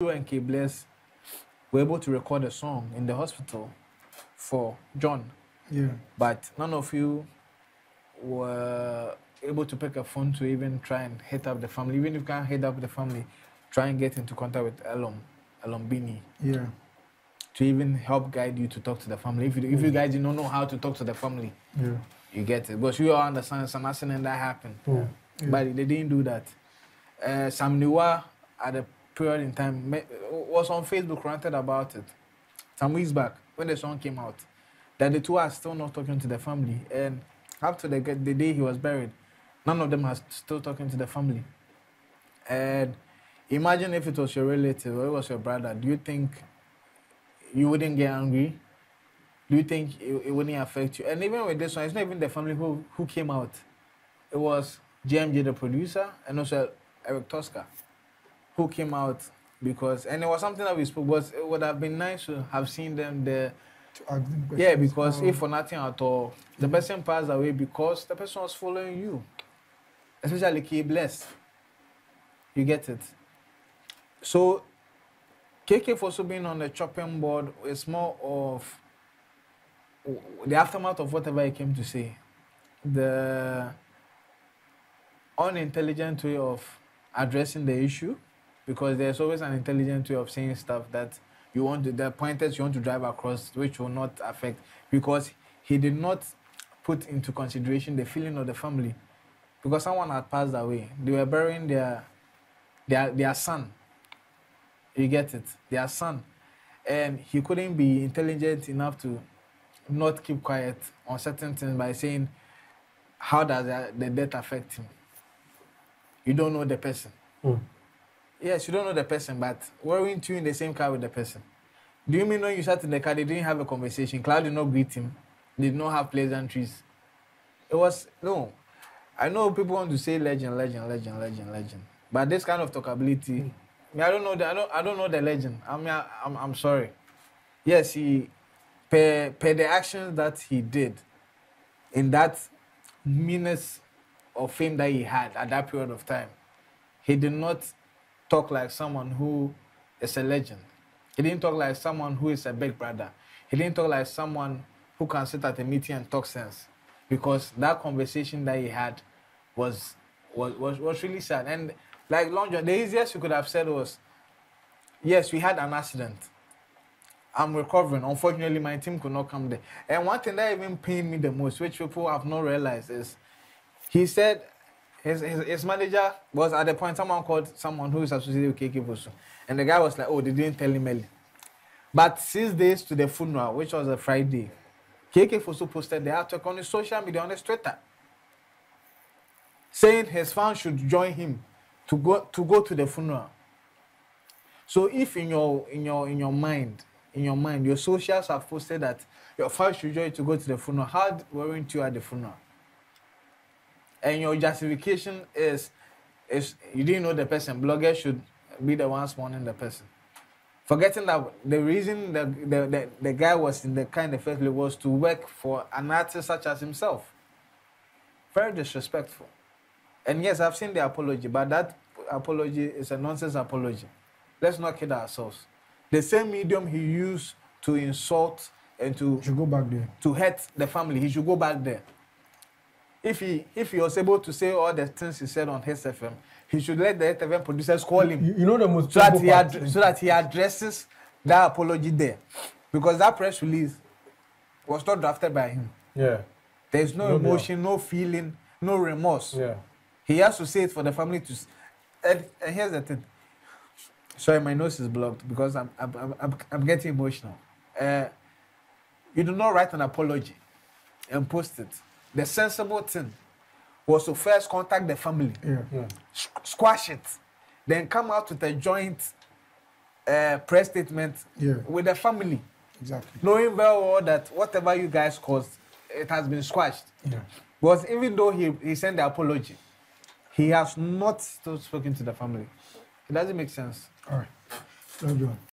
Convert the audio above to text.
and K-Bless were able to record a song in the hospital for John. Yeah. But none of you were able to pick a phone to even try and hit up the family. Even if you can't hit up the family, try and get into contact with Elom Bini. Yeah. To even help guide you to talk to the family. If you guys do not know how to talk to the family, yeah. you get it. But you all understand some accident that happened. Yeah. But they didn't do that. Sam Niwa at a period in time was on Facebook ranted about it some weeks back when the song came out. That the two are still not talking to the family. And up to the day he was buried, none of them are still talking to the family. And imagine if it was your relative or it was your brother, do you think you wouldn't get angry? Do you think it wouldn't affect you? And even with this one, it's not even the family who came out. It was JMJ, the producer, and also Eric Tosca, who came out because, and it was something that we spoke, but it would have been nice to have seen them there. Yeah, because if for nothing at all, the person passed away because the person was following you. Especially K-Bless. You get it? So, KK Fosu being on the chopping board is more of the aftermath of whatever he came to say. The unintelligent way of addressing the issue, because there's always an intelligent way of saying stuff that you want to, the pointers you want to drive across, which will not affect, because he did not put into consideration the feeling of the family. Because someone had passed away. They were burying their son. You get it? Their son. And he couldn't be intelligent enough to not keep quiet on certain things by saying, how does the death affect him? You don't know the person. Yes, you don't know the person, but weren't you in the same car with the person? Do you mean when you sat in the car, they didn't have a conversation? Cloud did not greet him. They did not have pleasantries. It was, no. I know people want to say legend. But this kind of talkability, I don't know the legend. I'm sorry. Yes, he per the actions that he did in that minutes of fame that he had at that period of time, he did not talk like someone who is a legend. He didn't talk like someone who is a big brother. He didn't talk like someone who can sit at a meeting and talk sense, because that conversation that he had was really sad. And like Long John, the easiest you could have said was, yes, we had an accident. I'm recovering. Unfortunately, my team could not come there. And one thing that even pained me the most, which people have not realized, is he said his manager was at the point, someone called someone who is associated with KK Fosu. And the guy was like, oh, they didn't tell him early. But 6 days to the funeral, which was a Friday, KK Fosu posted the article on his social media, on his Twitter, saying his fans should join him to go to the funeral. So if in your mind, your socials have posted that your fans should join you to go to the funeral, how weren't you at the funeral? And your justification is you didn't know the person. Bloggers should be the ones mourning the person. Forgetting that the reason the guy was in the car in the first place was to work for an artist such as himself. Very disrespectful. And yes, I've seen the apology, but that apology is a nonsense apology. Let's not kid ourselves. The same medium he used to insult and to go back there, to hurt the family, he should go back there. If he was able to say all the things he said on his FM, he should let the FM producers call him. You know the most so that he addresses that apology there, because that press release was not drafted by him. Yeah. There's no emotion, no feeling, no remorse. Yeah. He has to say it for the family to. And here's the thing. Sorry, my nose is blocked because I'm getting emotional. You do not write an apology and post it. The sensible thing was to first contact the family, squash it, then come out with a joint press statement with the family. Exactly. Knowing very well that whatever you guys caused, it has been squashed. Yeah. Because even though he sent the apology, he has not still spoken to the family. It doesn't make sense. All right. Thank you.